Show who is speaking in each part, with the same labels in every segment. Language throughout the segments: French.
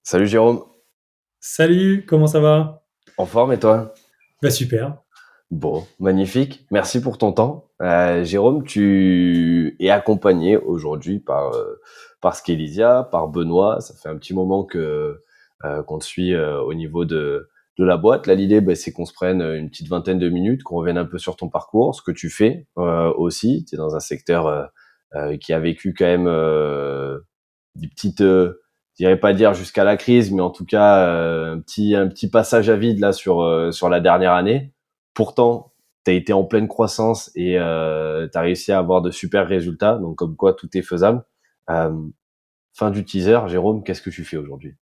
Speaker 1: Salut Jérôme,
Speaker 2: Salut, comment ça va?
Speaker 1: en forme et toi?
Speaker 2: Bah super.
Speaker 1: Bon, magnifique, merci pour ton temps. Jérôme, tu es accompagné aujourd'hui par Skelisia, par Benoît. Ça fait un petit moment qu'on te suit au niveau de la boîte. Là, l'idée, c'est qu'on se prenne une petite vingtaine de minutes, qu'on revienne un peu sur ton parcours, ce que tu fais aussi. Tu es dans un secteur qui a vécu quand même des petites, je dirais pas dire jusqu'à la crise, mais en tout cas un petit passage à vide là sur la dernière année. Pourtant, tu as été en pleine croissance et tu as réussi à avoir de super résultats. Donc comme quoi tout est faisable. Euh, Fin du teaser, Jérôme, qu'est-ce que tu fais aujourd'hui?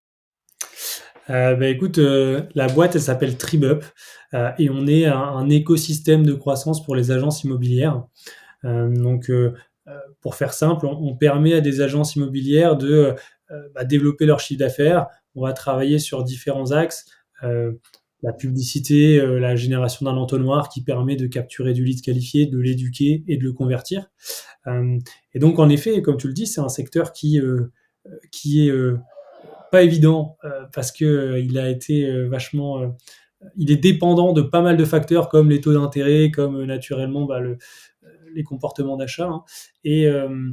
Speaker 2: Bah écoute, la boîte elle s'appelle Tribup et on est un écosystème de croissance pour les agences immobilières. Donc pour faire simple, on permet à des agences immobilières de développer leur chiffre d'affaires. On va travailler sur différents axes. Euh, la publicité, la génération d'un entonnoir qui permet de capturer du lead qualifié, de l'éduquer et de le convertir. Euh, et donc en effet, comme tu le dis, c'est un secteur qui est pas évident parce que il a été vachement, il est dépendant de pas mal de facteurs comme les taux d'intérêt, comme naturellement les comportements d'achat. Hein. Et, euh,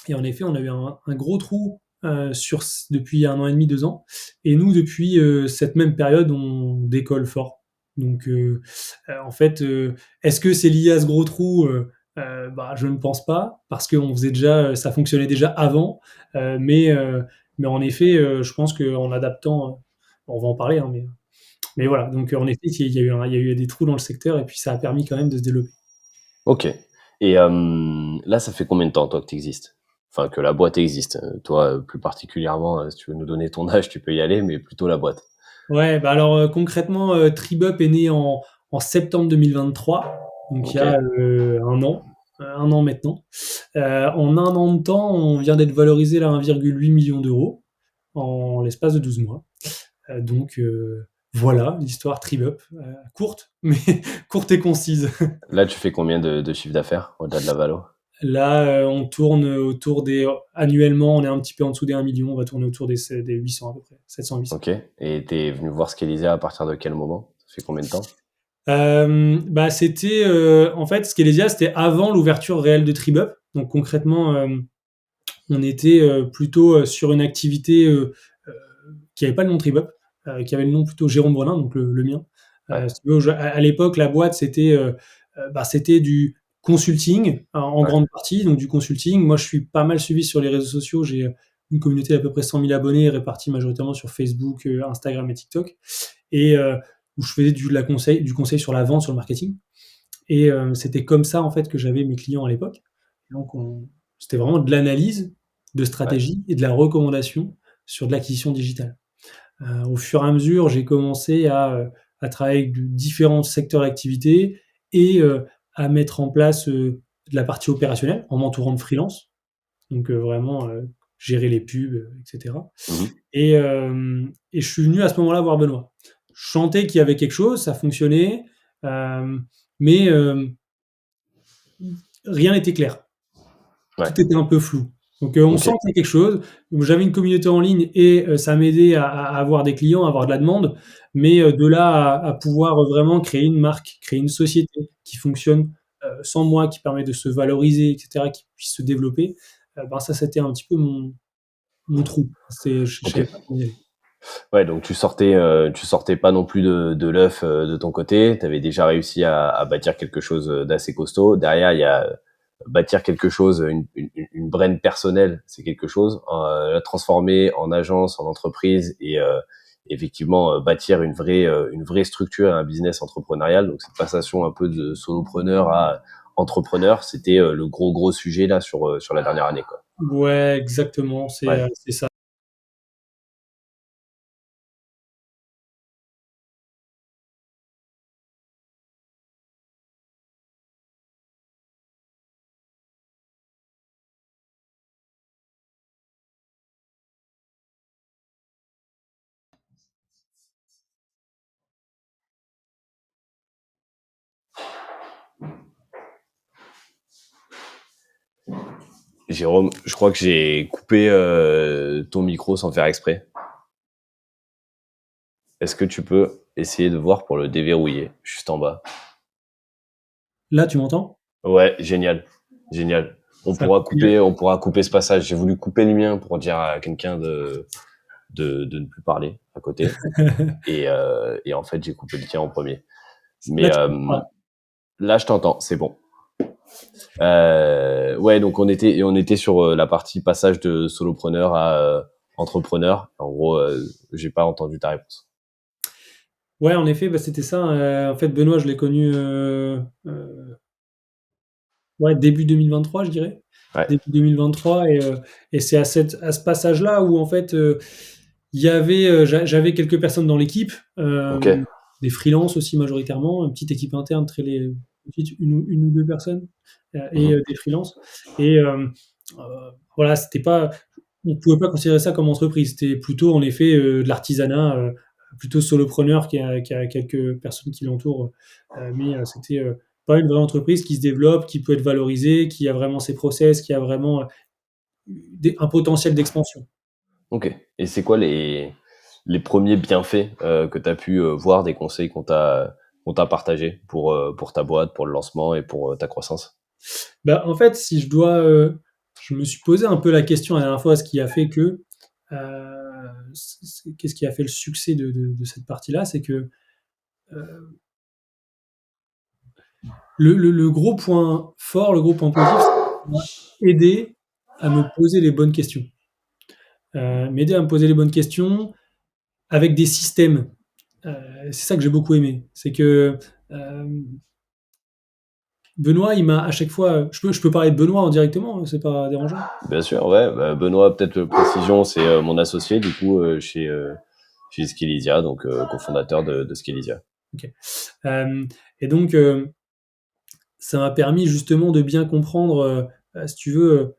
Speaker 2: et en effet, on a eu un gros trou depuis 1 an et demi, 2 ans. Et nous, depuis cette même période, on décolle fort. Donc, en fait, est-ce que c'est lié à ce gros trou je ne pense pas, parce que ça fonctionnait déjà avant. Euh, mais, euh, mais en effet, je pense qu'en adaptant, on va en parler, hein, mais voilà. Donc, en effet, il y a eu des trous dans le secteur et puis ça a permis quand même de se développer.
Speaker 1: Ok. Et là, ça fait combien de temps, toi, que tu existes? Enfin, que la boîte existe. Toi, plus particulièrement, si tu veux nous donner ton âge, tu peux y aller, mais plutôt la boîte.
Speaker 2: Ouais, bah alors concrètement, Tribup est né en septembre 2023, donc il y
Speaker 1: Ok.
Speaker 2: a 1 an maintenant. En 1 an de temps, on vient d'être valorisé là 1,8 million d'euros en l'espace de 12 mois. Donc voilà l'histoire Tribup, courte, mais courte et concise.
Speaker 1: Là, tu fais combien de chiffre d'affaires au-delà de la valo?
Speaker 2: Là, on tourne autour annuellement, on est un petit peu en dessous des 1 million, on va tourner autour des 800 à peu près, 700-800.
Speaker 1: Ok. Et t'es venu voir Skelisia à partir de quel moment? Ça fait combien de temps?
Speaker 2: C'était en fait Skelésia, c'était avant l'ouverture réelle de Tribup. Donc concrètement, on était plutôt sur une activité euh, qui avait pas le nom Tribup, qui avait le nom plutôt Jérôme Brenin, donc le mien.
Speaker 1: Ouais.
Speaker 2: Si tu veux, à l'époque, la boîte c'était du consulting en
Speaker 1: Ouais.
Speaker 2: grande partie, donc du consulting. Moi, je suis pas mal suivi sur les réseaux sociaux. J'ai une communauté d'à peu près 100 000 abonnés répartis majoritairement sur Facebook, Instagram et TikTok. Et où je faisais du conseil sur la vente, sur le marketing. Et c'était comme ça en fait que j'avais mes clients à l'époque. Donc c'était vraiment de l'analyse, de
Speaker 1: Ouais.
Speaker 2: stratégie et de la recommandation sur de l'acquisition digitale. Au fur et à mesure, j'ai commencé à travailler avec différents secteurs d'activité et à mettre en place de la partie opérationnelle en m'entourant de freelance. Donc vraiment gérer les pubs, etc.
Speaker 1: Mhm.
Speaker 2: Et je suis venu à ce moment-là voir Benoît. Je sentais qu'il y avait quelque chose, ça fonctionnait, euh, mais rien n'était clair.
Speaker 1: Ouais.
Speaker 2: Tout était un peu flou. Donc on
Speaker 1: Ok.
Speaker 2: sentait quelque chose. J'avais une communauté en ligne et ça m'aidait à avoir des clients, à avoir de la demande. Mais de là à pouvoir vraiment créer une marque, créer une société qui fonctionne sans moi, qui permet de se valoriser, etc., qui puisse se développer, ça c'était un petit peu mon trou. Je
Speaker 1: Ok.
Speaker 2: savais pas comment y aller.
Speaker 1: Ouais, donc tu sortais pas non plus de l'œuf de ton côté. Tu avais déjà réussi à bâtir quelque chose d'assez costaud. Derrière, il y a bâtir quelque chose, une brand personnelle, c'est quelque chose. La transformer en agence, en entreprise et effectivement bâtir une vraie structure, un business entrepreneurial. Donc cette passation un peu de solopreneur à entrepreneur, c'était le gros sujet là sur la dernière année, quoi.
Speaker 2: Ouais, exactement,
Speaker 1: Ouais.
Speaker 2: c'est ça.
Speaker 1: Jérôme, je crois que j'ai coupé ton micro sans faire exprès. Est-ce que tu peux essayer de voir pour le déverrouiller, juste en bas?
Speaker 2: Là, tu m'entends?
Speaker 1: Ouais, génial, génial.
Speaker 2: Ça coupe mieux.
Speaker 1: On pourra couper ce passage. J'ai voulu couper le mien pour dire à quelqu'un de ne plus parler à côté. Et en fait, j'ai coupé le tien en premier.
Speaker 2: Là,
Speaker 1: Mais
Speaker 2: tu m'entends, là.
Speaker 1: là, je t'entends, c'est bon. Ouais, donc on était sur la partie passage de solopreneur à entrepreneur. En gros, j'ai pas entendu ta réponse.
Speaker 2: Ouais, en effet, bah, c'était ça. En fait, Benoît, je l'ai connu, ouais, début 2023, je dirais.
Speaker 1: Ouais.
Speaker 2: Début 2023 et c'est à ce passage-là où en fait, il y avait, j'avais quelques personnes dans l'équipe,
Speaker 1: Ok.
Speaker 2: des freelances aussi majoritairement, une petite équipe interne très les petite une ou 2 personnes, et
Speaker 1: Mhm.
Speaker 2: des freelances et voilà, c'était pas on pouvait pas considérer ça comme entreprise. C'était plutôt en effet, de l'artisanat, plutôt solopreneur qui a quelques personnes qui l'entourent, mais c'était, pas une vraie entreprise qui se développe, qui peut être valorisée, qui a vraiment ses process, qui a vraiment, un potentiel d'expansion.
Speaker 1: Ok. Et c'est quoi les premiers bienfaits que tu as pu voir des conseils qu'on t'a partagés pour ta boîte, pour le lancement et pour ta croissance?
Speaker 2: Bah, en fait, si je dois, je me suis posé un peu la question la dernière fois, ce qui a fait que, qu'est-ce qui a fait le succès de cette partie-là? C'est que, heu, le gros point fort, le gros point positif, c'est que ça m'a aidé à me poser les bonnes questions. M'aider à me poser les bonnes questions avec des systèmes. C'est ça que j'ai beaucoup aimé. C'est que, hem, Benoît, il m'a à chaque fois je peux parler de Benoît directement, hein, c'est pas dérangeant?
Speaker 1: Bien sûr, ouais. Bah, Benoît, peut-être précision, c'est mon associé du coup chez Skillisia, donc cofondateur de Skillisia.
Speaker 2: OK. Et donc, ça m'a permis justement de bien comprendre, si tu veux,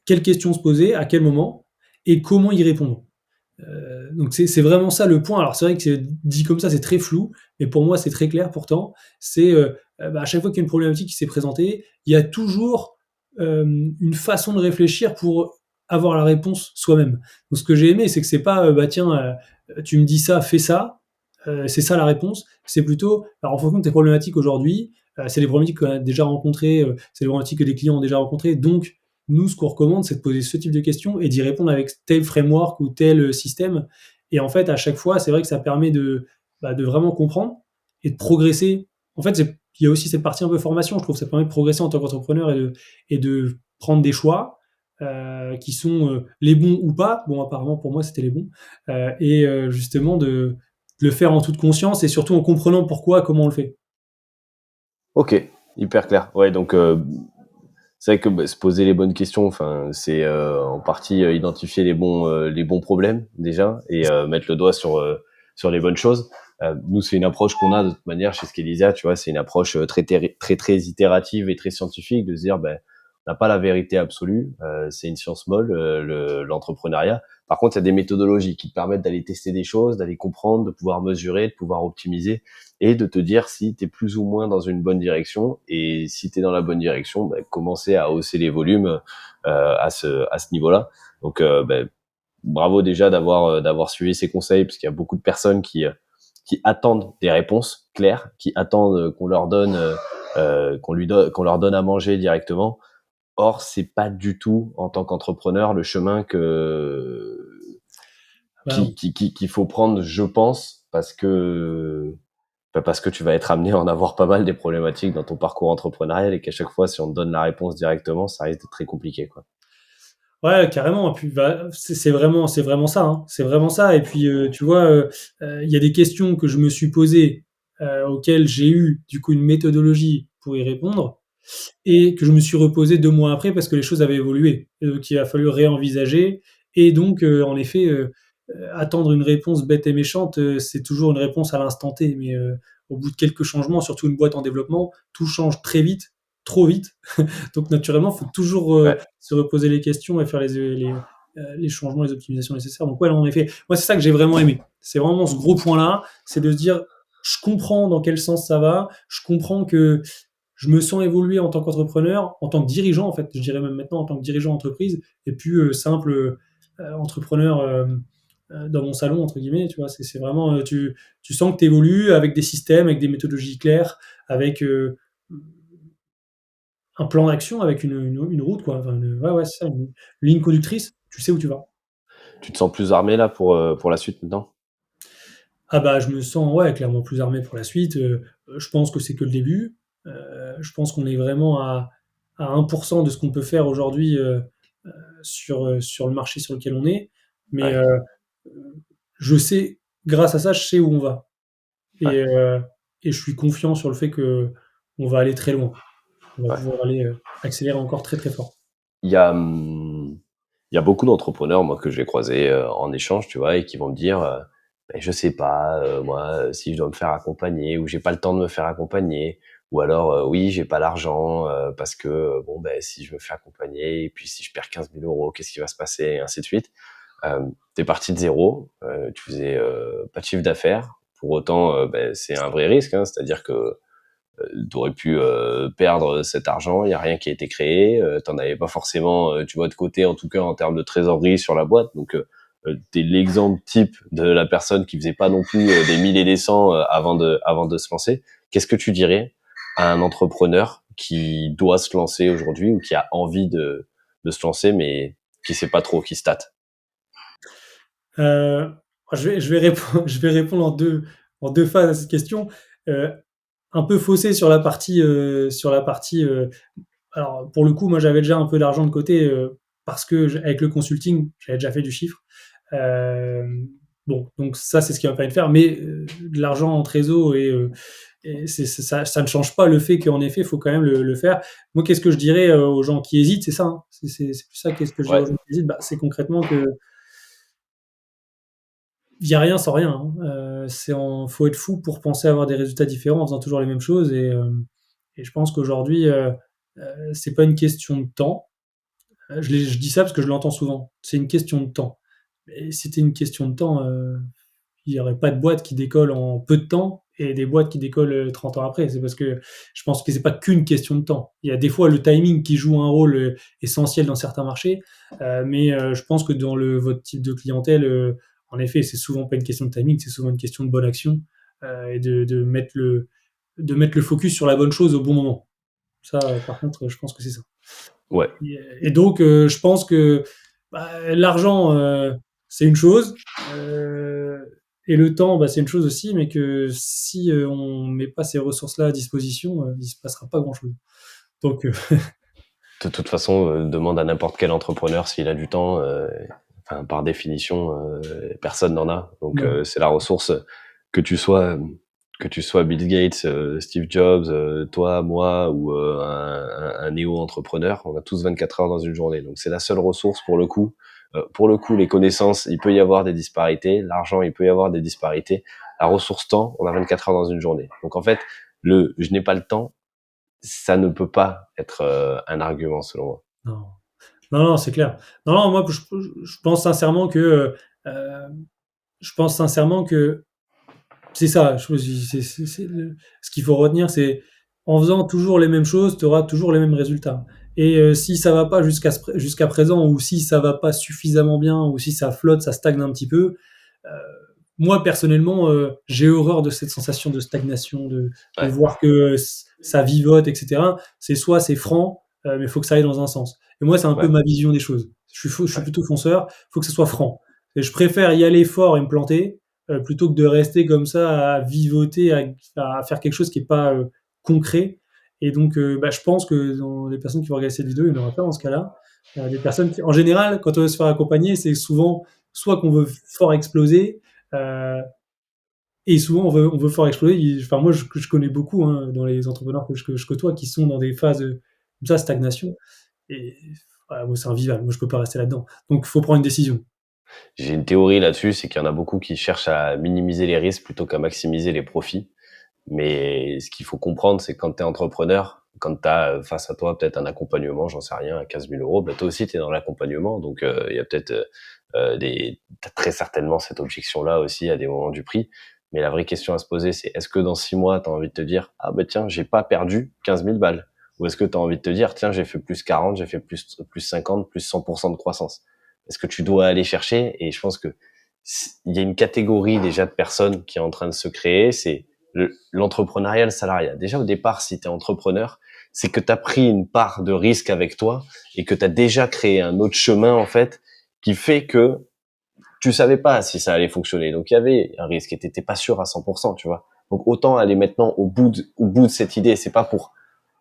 Speaker 2: quelles questions se poser, à quel moment et comment y répondre. Donc c'est vraiment ça le point. Alors c'est vrai que c'est dit comme ça, c'est très flou, mais pour moi, c'est très clair pourtant. C'est, bah, à chaque fois qu'il y a une problématique qui s'est présentée, il y a toujours, une façon de réfléchir pour avoir la réponse soi-même. Donc ce que j'ai aimé, c'est que c'est pas, bah, tiens, tu me dis ça, fais ça, c'est ça la réponse. C'est plutôt, alors en fonction de tes problématiques aujourd'hui, c'est les problématiques qu'on a déjà rencontrées, c'est les problématiques que des clients ont déjà rencontrées, donc nous, ce qu'on recommande, c'est de poser ce type de questions et d'y répondre avec tel framework ou tel système. Et en fait, à chaque fois, c'est vrai que ça permet bah, de vraiment comprendre et de progresser. En fait, il y a aussi cette partie un peu formation, je trouve, ça permet de progresser en tant qu'entrepreneur et de prendre des choix qui sont les bons ou pas. Bon, apparemment, pour moi, c'était les bons. Et justement, de le faire en toute conscience et surtout en comprenant pourquoi, comment on le fait.
Speaker 1: Ok, hyper clair. Ouais, donc c'est vrai que bah, se poser les bonnes questions, enfin, c'est en partie identifier les bons problèmes déjà et mettre le doigt sur les bonnes choses. Nous, c'est une approche qu'on a de toute manière chez Skelisia, tu vois, c'est une approche très itérative et très scientifique de se dire, ben, on n'a pas la vérité absolue, c'est une science molle, l'entrepreneuriat. Par contre, il y a des méthodologies qui te permettent d'aller tester des choses, d'aller comprendre, de pouvoir mesurer, de pouvoir optimiser et de te dire si tu es plus ou moins dans une bonne direction. Et si tu es dans la bonne direction, bah, commencer à hausser les volumes à ce niveau-là. Donc, bravo déjà d'avoir suivi ces conseils, parce qu'il y a beaucoup de personnes qui attendent des réponses claires, qui attendent qu'on leur donne qu'on leur donne à manger directement. Or, c'est pas du tout en tant qu'entrepreneur le chemin
Speaker 2: Bah non.
Speaker 1: qu'il faut prendre, je pense, parce que tu vas être amené à en avoir pas mal des problématiques dans ton parcours entrepreneurial et qu'à chaque fois, si on te donne la réponse directement, ça risque d'être très compliqué, quoi.
Speaker 2: Ouais, carrément. Et puis, bah, c'est vraiment ça, hein. C'est vraiment ça. Et puis, tu vois, il y a des questions que je me suis posées, auxquelles j'ai eu, du coup, une méthodologie pour y répondre et que je me suis reposé 2 mois après parce que les choses avaient évolué. Et donc, il a fallu réenvisager. Et donc, en effet, attendre une réponse bête et méchante, c'est toujours une réponse à l'instant T. Mais, au bout de quelques changements, surtout une boîte en développement, tout change très vite, trop vite. Donc naturellement, il faut toujours
Speaker 1: Ouais.
Speaker 2: se reposer les questions et faire les changements, les optimisations nécessaires. Donc ouais, en effet, moi c'est ça que j'ai vraiment aimé. C'est vraiment ce gros point-là, c'est de se dire, je comprends dans quel sens ça va, je comprends que je me sens évoluer en tant qu'entrepreneur, en tant que dirigeant en fait, je dirais même maintenant en tant que dirigeant d'entreprise, et puis simple entrepreneur dans mon salon entre guillemets, tu vois. C'est vraiment tu sens que tu évolues avec des systèmes, avec des méthodologies claires, avec un plan d'action, avec une route quoi. Enfin, ouais ouais c'est ça, une ligne conductrice. Tu sais où tu vas.
Speaker 1: Tu te sens plus armé là pour la suite maintenant?
Speaker 2: Ah bah, je me sens, ouais, clairement plus armé pour la suite, je pense que c'est que le début. Je pense qu'on est vraiment à 1 de ce qu'on peut faire aujourd'hui, sur le marché sur lequel on est. Mais,
Speaker 1: Ouais,
Speaker 2: je sais grâce à ça, je sais où on va
Speaker 1: ouais,
Speaker 2: et je suis confiant sur le fait qu'on va aller très loin. On va
Speaker 1: ouais.
Speaker 2: pouvoir aller, accélérer encore très, très fort.
Speaker 1: Il y a, il y a beaucoup d'entrepreneurs, moi, que j'ai croisés en échange, tu vois, et qui vont me dire, ben, je sais pas, moi, si je dois me faire accompagner ou j'ai pas le temps de me faire accompagner, ou alors, oui, j'ai pas l'argent parce que, bon, ben, si je me fais accompagner et puis si je perds 15 000 euros, qu'est-ce qui va se passer, et ainsi de suite. T'es parti de zéro, tu faisais pas de chiffre d'affaires. Pour autant, ben, c'est un vrai risque, hein, c'est-à-dire que tu aurais pu perdre cet argent, il n'y a rien qui a été créé, tu n'en avais pas forcément, tu vois, de côté, en tout cas en termes de trésorerie sur la boîte. Donc, tu es l'exemple type de la personne qui faisait pas non plus des mille et des cents avant de se lancer. Qu'est-ce que tu dirais à un entrepreneur qui doit se lancer aujourd'hui ou qui a envie de se lancer, mais qui sait pas trop, qui se tâte?
Speaker 2: Heu, je vais répondre je vais répondre en 2 phases à cette question. Heu, un peu faussé sur la partie, alors pour le coup, moi j'avais déjà un peu d'argent de côté, parce que avec le consulting, j'avais déjà fait du chiffre. Bon, donc ça, c'est ce qui m'a permis de faire, mais de l'argent en trésor et ça ne change pas le fait qu'en effet, il faut quand même le faire. Moi, qu'est-ce que je dirais, aux gens qui hésitent? C'est ça, hein, c'est plus ça, qu'est-ce que je dirais
Speaker 1: Ouais,
Speaker 2: aux gens qui hésitent? Bah, c'est concrètement que il y a rien sans rien, hein. Faut être fou pour penser avoir des résultats différents en faisant toujours les mêmes choses et je pense qu'aujourd'hui, c'est pas une question de temps. Je dis ça parce que je l'entends souvent. C'est une question de temps. Mais si c'était une question de temps, il y aurait pas de boîte qui décolle en peu de temps et des boîtes qui décollent, 30 ans après. C'est parce que je pense que c'est pas qu'une question de temps. Il y a des fois le timing qui joue un rôle, essentiel dans certains marchés, mais je pense que dans votre type de clientèle, en effet, c'est souvent pas une question de timing, c'est souvent une question de bonne action, et de mettre le focus sur la bonne chose au bon moment. Ça, par contre, je pense que c'est ça.
Speaker 1: ouais.
Speaker 2: Et donc, je pense que bah, l'argent, c'est une chose, et le temps, bah, c'est une chose aussi, mais que si on met pas ces ressources-là à disposition, il se passera pas grand-chose. Donc,
Speaker 1: De toute façon, demande à n'importe quel entrepreneur s'il a du temps. Enfin, par définition, personne n'en a. Donc,
Speaker 2: non,
Speaker 1: c'est la ressource que tu sois que tu sois Bill Gates, Steve Jobs, toi, moi ou un néo-entrepreneur, on a tous 24 heures dans une journée. Donc, c'est la seule ressource pour le coup. Pour le coup, les connaissances, il peut y avoir des disparités. L'argent, il peut y avoir des disparités. La ressource temps, on a 24 heures dans une journée. Donc, en fait, le je n'ai pas le temps, ça ne peut pas être un argument selon moi.
Speaker 2: non, non, non, c'est clair. Non, non, moi, je pense sincèrement que, je pense sincèrement que c'est ça, je c'est ce qu'il faut retenir, c'est en faisant toujours les mêmes choses, tu auras toujours les mêmes résultats et si ça va pas jusqu'à présent ou si ça va pas suffisamment bien ou si ça flotte, ça stagne un petit peu, heu, moi personnellement, j'ai horreur de cette sensation de stagnation, de
Speaker 1: Ouais,
Speaker 2: voir que ça vivote et cetera. C'est soit c'est franc, mais il faut que ça aille dans un sens et moi, c'est un peu
Speaker 1: ouais,
Speaker 2: ma vision des choses. Je suis
Speaker 1: ouais,
Speaker 2: plutôt fonceur, il faut que ce soit franc et je préfère y aller fort et me planter plutôt que de rester comme ça à vivoter, à faire quelque chose qui est pas concret. Et donc, bah, je pense que dans les personnes qui vont regarder cette vidéo, il n'y en aura pas dans ce cas-là. Des personnes qui, en général, quand on veut se faire accompagner, c'est souvent soit qu'on veut fort exploser, euh, et souvent on veut fort exploser. Enfin, moi, je connais beaucoup hein, dans les entrepreneurs que je côtoie qui sont dans des phases comme ça, stagnation. Et voilà, moi, c'est invivable. Moi, je peux pas rester là-dedans. Donc, il faut prendre une décision.
Speaker 1: j'ai une théorie là-dessus, c'est qu'il y en a beaucoup qui cherchent à minimiser les risques plutôt qu'à maximiser les profits. Mais ce qu'il faut comprendre, c'est que quand tu es entrepreneur, quand tu as face à toi peut-être un accompagnement, j'en sais rien, à 15 000 euros, bah, toi aussi tu es dans l'accompagnement. Donc il y a peut-être t'as très certainement cette objection-là aussi à des moments du prix. Mais la vraie question à se poser, c'est est-ce que dans 6 mois, tu as envie de te dire, ah bah tiens, j'ai pas perdu 15 000 balles. Ou est-ce que tu as envie de te dire, tiens, j'ai fait plus 40, j'ai fait plus 50, plus 100% de croissance. Est-ce que tu dois aller chercher? Et je pense que il y a une catégorie déjà de personnes qui est en train de se créer, c'est l'entrepreneuriat, le salariat. Déjà au départ, si tu es entrepreneur, c'est que tu as pris une part de risque avec toi et que tu as déjà créé un autre chemin en fait qui fait que tu savais pas si ça allait fonctionner. Donc il y avait un risque et t'étais pas sûr à 100%, tu vois. Donc autant aller maintenant au bout de cette idée. C'est pas pour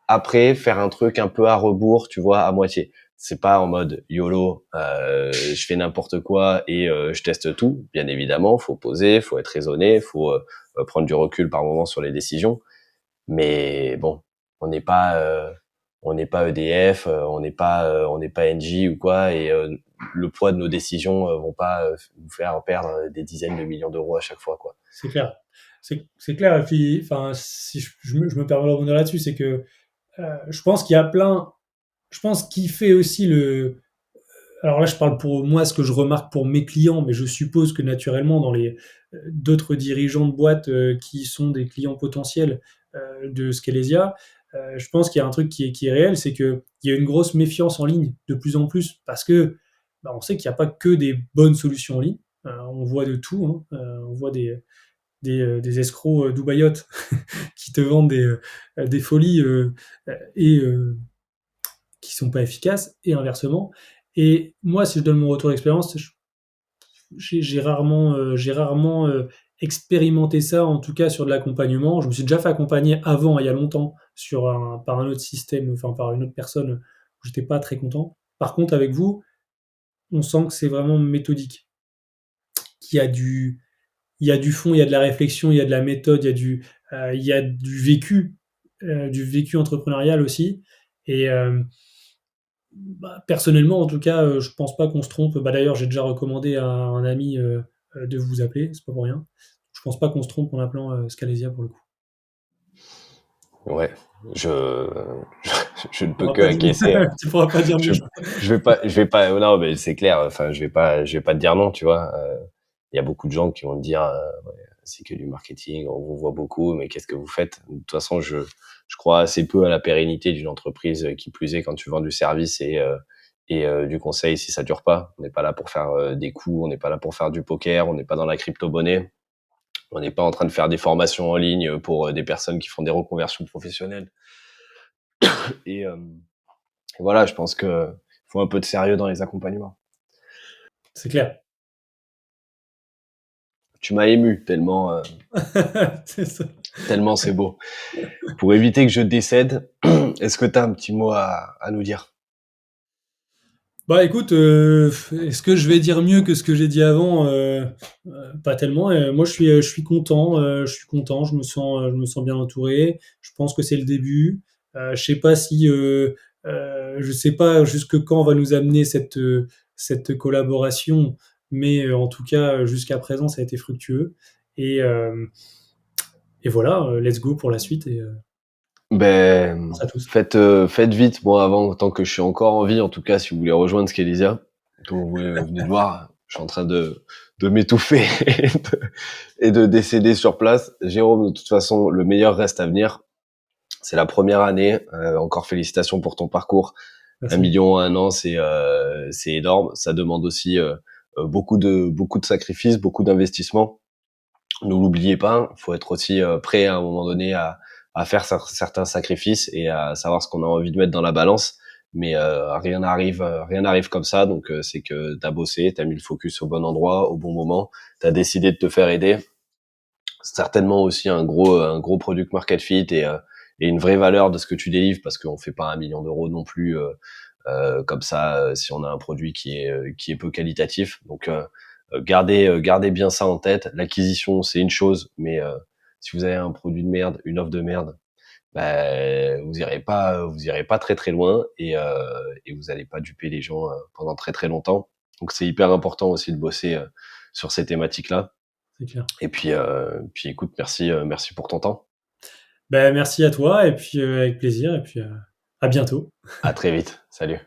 Speaker 1: après faire un truc un peu à rebours, tu vois, à moitié. C'est pas en mode YOLO, je fais n'importe quoi et je teste tout. Bien évidemment, faut poser, faut être raisonné, faut prendre du recul par moment sur les décisions. Mais bon, on n'est pas on n'est pas EDF, on n'est pas Engie ou quoi, et le poids de nos décisions vont pas nous faire perdre des dizaines de millions d'euros à chaque fois, quoi.
Speaker 2: C'est clair. C'est clair. Et puis, enfin, si je me permets de rebondir là-dessus, c'est que je pense qu'il y a plein. Je pense qu'il fait aussi le. Alors là, je parle pour moi, ce que je remarque pour mes clients, mais je suppose que naturellement, dans les d'autres dirigeants de boîtes qui sont des clients potentiels de Scalesia, je pense qu'il y a un truc qui est réel, c'est qu'il y a une grosse méfiance en ligne de plus en plus, parce que bah, on sait qu'il n'y a pas que des bonnes solutions en ligne. On voit de tout, hein. On voit des escrocs dubaïotes qui te vendent des folies et qui sont pas efficaces, et inversement. Et moi, si je donne mon retour d'expérience, j'ai rarement expérimenté ça, en tout cas sur de l'accompagnement. Je me suis déjà fait accompagner avant, il y a longtemps, par un autre système, enfin par une autre personne où j'étais pas très content. Par contre, avec vous, on sent que c'est vraiment méthodique, qu'il y a il y a du fond, il y a de la réflexion, il y a de la méthode, il y a du vécu entrepreneurial aussi. Et bah, personnellement, en tout cas, je pense pas qu'on se trompe. Bah, d'ailleurs, j'ai déjà recommandé à un ami de vous appeler, c'est pas pour rien. Je pense pas qu'on se trompe en appelant Scalesia pour le coup.
Speaker 1: Ouais, je, je ne
Speaker 2: Tu
Speaker 1: peux
Speaker 2: pourras
Speaker 1: que
Speaker 2: pas dire,
Speaker 1: acquiescer.
Speaker 2: tu pourras pas dire mieux.
Speaker 1: Je, je vais pas, non, mais c'est clair. Enfin, je vais pas te dire non, tu vois. Il y a beaucoup de gens qui vont te dire, ouais, c'est que du marketing, on vous voit beaucoup, mais qu'est-ce que vous faites? De toute façon, je crois assez peu à la pérennité d'une entreprise, qui plus est quand tu vends du service et du conseil si ça dure pas. On n'est pas là pour faire des coups, on n'est pas là pour faire du poker, on n'est pas dans la crypto-monnaie, on n'est pas en train de faire des formations en ligne pour des personnes qui font des reconversions professionnelles. Et voilà, je pense que faut un peu de sérieux dans les accompagnements.
Speaker 2: C'est clair.
Speaker 1: Tu m'as ému tellement,
Speaker 2: C'est ça.
Speaker 1: tellement c'est beau. Pour éviter que je décède, est-ce que tu as un petit mot à nous dire?
Speaker 2: Bah écoute, est-ce que je vais dire mieux que ce que j'ai dit avant? Pas tellement. Moi, je suis content. Je suis content. Je me sens bien entouré. Je pense que c'est le début. Je sais pas si, je sais pas jusque quand va nous amener cette collaboration, mais en tout cas, jusqu'à présent, ça a été fructueux. Et, euh, et voilà, let's go pour la suite. Et
Speaker 1: Ben,
Speaker 2: pense à tous.
Speaker 1: faites vite, moi, avant, tant que je suis encore en vie, en tout cas, si vous voulez rejoindre Scalisia. Comme vous venez de voir, je suis en train de m'étouffer et de décéder sur place. Jérôme, de toute façon, le meilleur reste à venir. C'est la première année. Encore félicitations pour ton parcours. 1
Speaker 2: Merci.
Speaker 1: million en un an, c'est énorme. Ça demande aussi beaucoup de sacrifices, beaucoup d'investissements. Ne l'oubliez pas, il faut être aussi prêt à un moment donné à faire certains sacrifices et à savoir ce qu'on a envie de mettre dans la balance. Mais rien n'arrive comme ça. Donc c'est que t'as bossé, t'as mis le focus au bon endroit, au bon moment, t'as décidé de te faire aider. Certainement aussi un gros product market fit et une vraie valeur de ce que tu délivres parce qu'on fait pas 1 million d'euros non plus comme ça si on a un produit qui est peu qualitatif. Donc gardez bien ça en tête. L'acquisition c'est une chose, mais si vous avez un produit de merde, une offre de merde, bah, vous irez pas très très loin et vous allez pas duper les gens pendant très très longtemps. Donc c'est hyper important aussi de bosser sur ces thématiques là.
Speaker 2: C'est clair.
Speaker 1: Et puis écoute, merci pour ton temps.
Speaker 2: Ben, merci à toi, et puis avec plaisir, et puis à bientôt.
Speaker 1: À très vite. Salut.